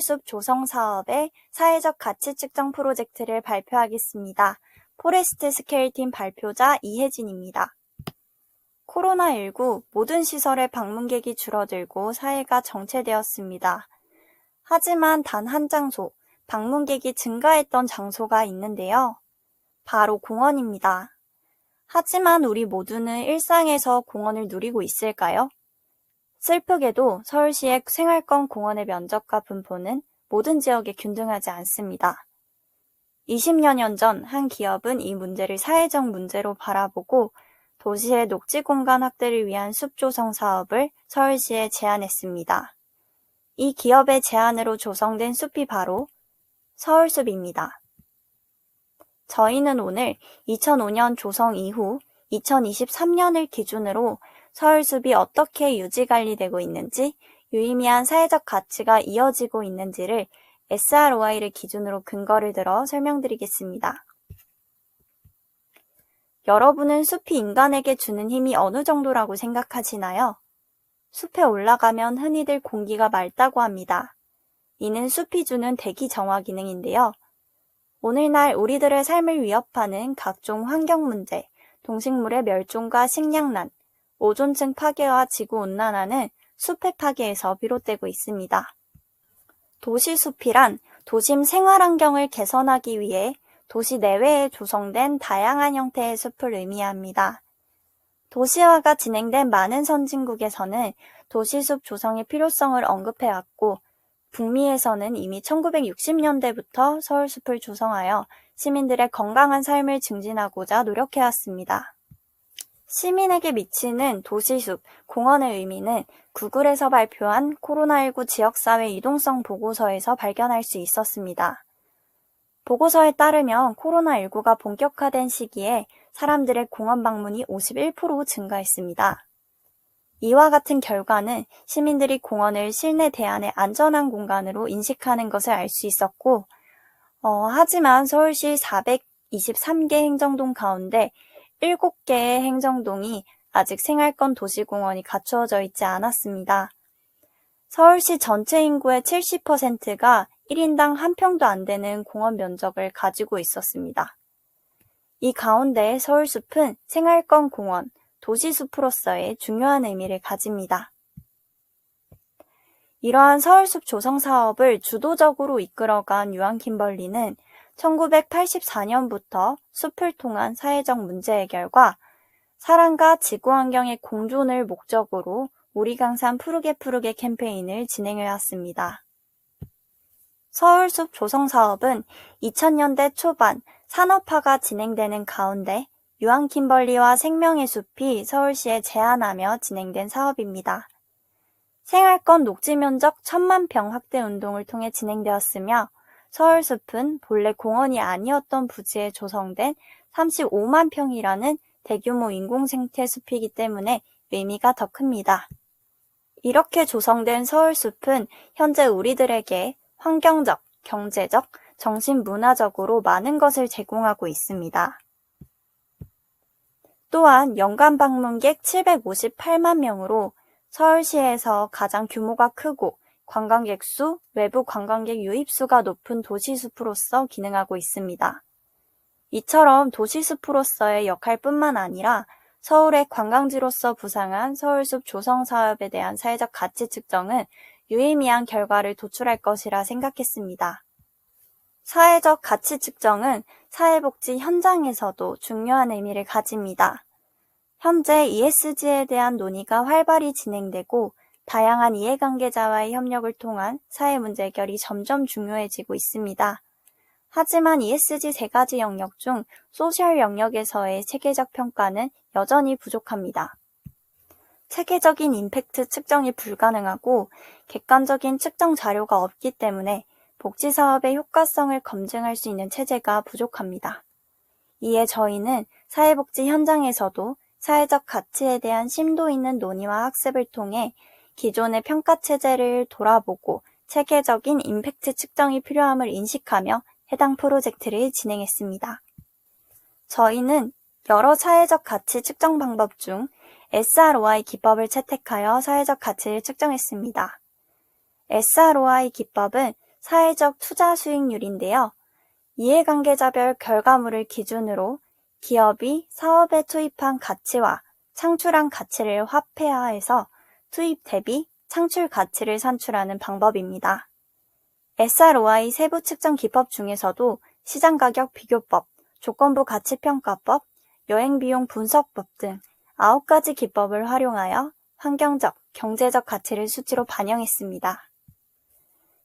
숲 조성 사업의 사회적 가치 측정 프로젝트를 발표하겠습니다. 포레스트 스케일팀 발표자 이혜진입니다. 코로나19 모든 시설의 방문객이 줄어들고 사회가 정체되었습니다. 하지만 단 한 장소, 방문객이 증가했던 장소가 있는데요. 바로 공원입니다. 하지만 우리 모두는 일상에서 공원을 누리고 있을까요? 슬프게도 서울시의 생활권 공원의 면적과 분포는 모든 지역에 균등하지 않습니다. 20여 년 전 한 기업은 이 문제를 사회적 문제로 바라보고 도시의 녹지 공간 확대를 위한 숲 조성 사업을 서울시에 제안했습니다. 이 기업의 제안으로 조성된 숲이 바로 서울숲입니다. 저희는 오늘 2005년 조성 이후 2023년을 기준으로 서울숲이 어떻게 유지관리되고 있는지, 유의미한 사회적 가치가 이어지고 있는지를 SROI를 기준으로 근거를 들어 설명드리겠습니다. 여러분은 숲이 인간에게 주는 힘이 어느 정도라고 생각하시나요? 숲에 올라가면 흔히들 공기가 맑다고 합니다. 이는 숲이 주는 대기 정화 기능인데요. 오늘날 우리들의 삶을 위협하는 각종 환경 문제, 동식물의 멸종과 식량난, 오존층 파괴와 지구온난화는 숲의 파괴에서 비롯되고 있습니다. 도시숲이란 도심 생활환경을 개선하기 위해 도시 내외에 조성된 다양한 형태의 숲을 의미합니다. 도시화가 진행된 많은 선진국에서는 도시숲 조성의 필요성을 언급해왔고, 북미에서는 이미 1960년대부터 서울숲을 조성하여 시민들의 건강한 삶을 증진하고자 노력해왔습니다. 시민에게 미치는 도시숲, 공원의 의미는 구글에서 발표한 코로나19 지역사회 유동성 보고서에서 발견할 수 있었습니다. 보고서에 따르면 코로나19가 본격화된 시기에 사람들의 공원 방문이 51% 증가했습니다. 이와 같은 결과는 시민들이 공원을 실내 대안의 안전한 공간으로 인식하는 것을 알 수 있었고, 하지만 서울시 423개 행정동 가운데 7개의 행정동이 아직 생활권 도시공원이 갖추어져 있지 않았습니다. 서울시 전체 인구의 70%가 1인당 한 평도 안 되는 공원 면적을 가지고 있었습니다. 이 가운데 서울숲은 생활권 공원, 도시숲으로서의 중요한 의미를 가집니다. 이러한 서울숲 조성 사업을 주도적으로 이끌어간 유한 킴벌리는 1984년부터 숲을 통한 사회적 문제 해결과 사람과 지구환경의 공존을 목적으로 우리 강산 푸르게 푸르게 캠페인을 진행해왔습니다. 서울숲 조성 사업은 2000년대 초반 산업화가 진행되는 가운데 유한 킴벌리와 생명의 숲이 서울시에 제안하며 진행된 사업입니다. 생활권 녹지 면적 1000만 평 확대 운동을 통해 진행되었으며 서울숲은 본래 공원이 아니었던 부지에 조성된 35만 평이라는 대규모 인공생태 숲이기 때문에 의미가 더 큽니다. 이렇게 조성된 서울숲은 현재 우리들에게 환경적, 경제적, 정신문화적으로 많은 것을 제공하고 있습니다. 또한 연간 방문객 758만 명으로 서울시에서 가장 규모가 크고 관광객 수, 외부 관광객 유입 수가 높은 도시숲으로서 기능하고 있습니다. 이처럼 도시숲으로서의 역할뿐만 아니라 서울의 관광지로서 부상한 서울숲 조성 사업에 대한 사회적 가치 측정은 유의미한 결과를 도출할 것이라 생각했습니다. 사회적 가치 측정은 사회복지 현장에서도 중요한 의미를 가집니다. 현재 ESG에 대한 논의가 활발히 진행되고 다양한 이해관계자와의 협력을 통한 사회 문제 해결이 점점 중요해지고 있습니다. 하지만 ESG 3가지 영역 중 소셜 영역에서의 체계적 평가는 여전히 부족합니다. 체계적인 임팩트 측정이 불가능하고 객관적인 측정 자료가 없기 때문에 복지사업의 효과성을 검증할 수 있는 체제가 부족합니다. 이에 저희는 사회복지 현장에서도 사회적 가치에 대한 심도 있는 논의와 학습을 통해 기존의 평가체제를 돌아보고 체계적인 임팩트 측정이 필요함을 인식하며 해당 프로젝트를 진행했습니다. 저희는 여러 사회적 가치 측정 방법 중 SROI 기법을 채택하여 사회적 가치를 측정했습니다. SROI 기법은 사회적 투자 수익률인데요. 이해관계자별 결과물을 기준으로 기업이 사업에 투입한 가치와 창출한 가치를 화폐화해서 투입 대비 창출 가치를 산출하는 방법입니다. SROI 세부 측정 기법 중에서도 시장가격 비교법, 조건부 가치평가법, 여행비용 분석법 등 9가지 기법을 활용하여 환경적, 경제적 가치를 수치로 반영했습니다.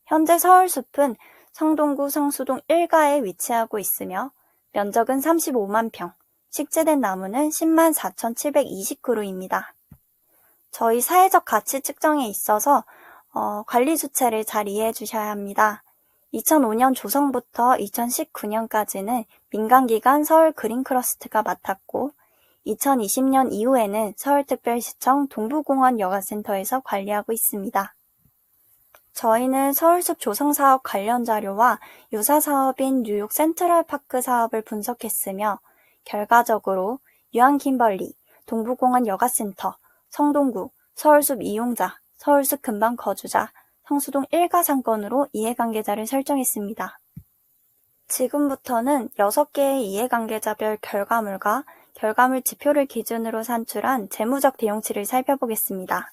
현재 서울숲은 성동구 성수동 1가에 위치하고 있으며 면적은 35만 평, 식재된 나무는 10만 4,720그루입니다. 저희 사회적 가치 측정에 있어서 관리 주체를 잘 이해해 주셔야 합니다. 2005년 조성부터 2019년까지는 민간기관 서울그린크러스트가 맡았고 2020년 이후에는 서울특별시청 동부공원 여가센터에서 관리하고 있습니다. 저희는 서울숲 조성사업 관련 자료와 유사 사업인 뉴욕 센트럴파크 사업을 분석했으며 결과적으로 유한킴벌리, 동부공원 여가센터, 성동구, 서울숲 이용자, 서울숲 근방 거주자, 성수동 1가 상권으로 이해관계자를 설정했습니다. 지금부터는 6개의 이해관계자별 결과물과 결과물 지표를 기준으로 산출한 재무적 대용치를 살펴보겠습니다.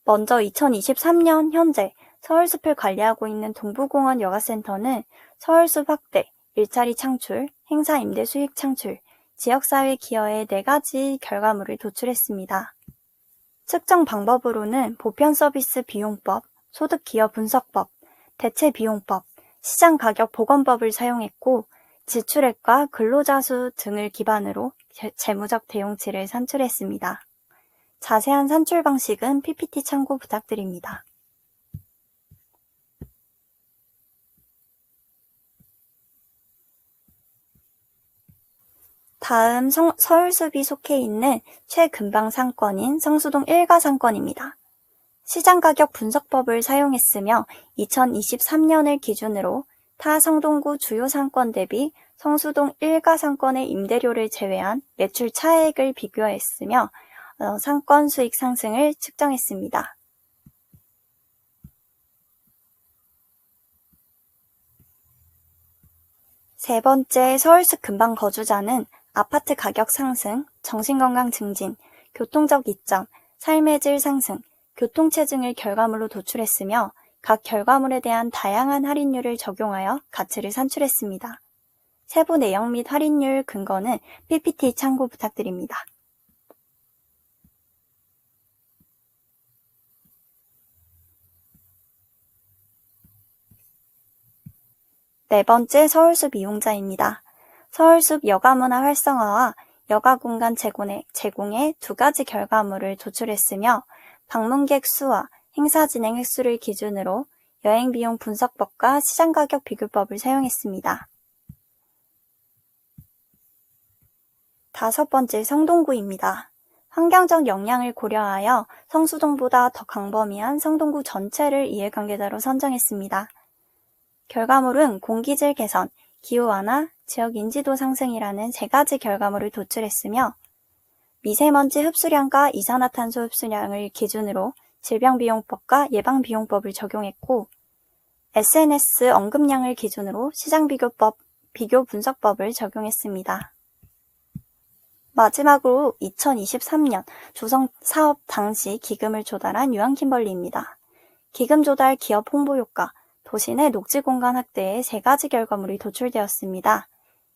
먼저 2023년 현재 서울숲을 관리하고 있는 동부공원 여가센터는 서울숲 확대, 일자리 창출, 행사 임대 수익 창출, 지역사회 기여의 4가지 결과물을 도출했습니다. 측정 방법으로는 보편서비스 비용법, 소득기여 분석법, 대체비용법, 시장가격보건법을 사용했고 지출액과 근로자 수 등을 기반으로 재무적 대용치를 산출했습니다. 자세한 산출 방식은 PPT 참고 부탁드립니다. 다음 서울숲이 속해 있는 최근방 상권인 성수동 1가 상권입니다. 시장가격 분석법을 사용했으며 2023년을 기준으로 타 성동구 주요 상권 대비 성수동 1가 상권의 임대료를 제외한 매출 차액을 비교했으며 상권 수익 상승을 측정했습니다. 세 번째 서울숲 근방 거주자는 아파트 가격 상승, 정신건강 증진, 교통적 이점, 삶의 질 상승, 교통체증을 결과물로 도출했으며 각 결과물에 대한 다양한 할인율을 적용하여 가치를 산출했습니다. 세부 내용 및 할인율 근거는 PPT 참고 부탁드립니다. 네 번째 서울숲 이용자입니다. 서울숲 여가문화 활성화와 여가공간 제공에 2가지 결과물을 도출했으며 방문객 수와 행사 진행 횟수를 기준으로 여행비용 분석법과 시장가격 비교법을 사용했습니다. 다섯 번째 성동구입니다. 환경적 영향을 고려하여 성수동보다 더 광범위한 성동구 전체를 이해관계자로 선정했습니다. 결과물은 공기질 개선, 기후 완화, 지역 인지도 상승이라는 3가지 결과물을 도출했으며 미세먼지 흡수량과 이산화탄소 흡수량을 기준으로 질병비용법과 예방비용법을 적용했고 SNS 언급량을 기준으로 시장비교법, 비교분석법을 적용했습니다. 마지막으로 2023년 조성사업 당시 기금을 조달한 유한킴벌리입니다. 기금 조달 기업 홍보효과, 도시 내 녹지공간 확대에 3가지 결과물이 도출되었습니다.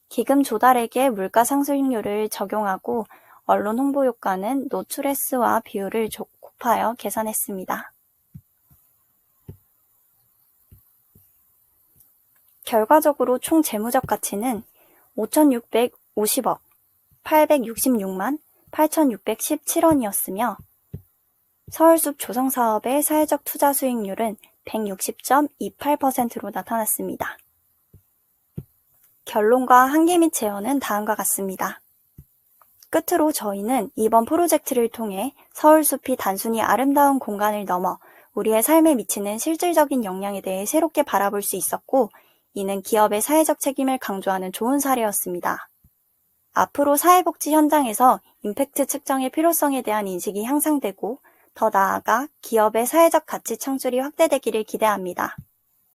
기금 조달액에 물가상승률을 적용하고 언론 홍보효과는 노출 횟수와 비율을 곱하여 계산했습니다. 결과적으로 총 재무적 가치는 5,650억, 866만 8,617원이었으며 서울숲 조성사업의 사회적 투자 수익률은 160.28%로 나타났습니다. 결론과 한계 및 제언은 다음과 같습니다. 끝으로 저희는 이번 프로젝트를 통해 서울숲이 단순히 아름다운 공간을 넘어 우리의 삶에 미치는 실질적인 영향에 대해 새롭게 바라볼 수 있었고, 이는 기업의 사회적 책임을 강조하는 좋은 사례였습니다. 앞으로 사회복지 현장에서 임팩트 측정의 필요성에 대한 인식이 향상되고 더 나아가 기업의 사회적 가치 창출이 확대되기를 기대합니다.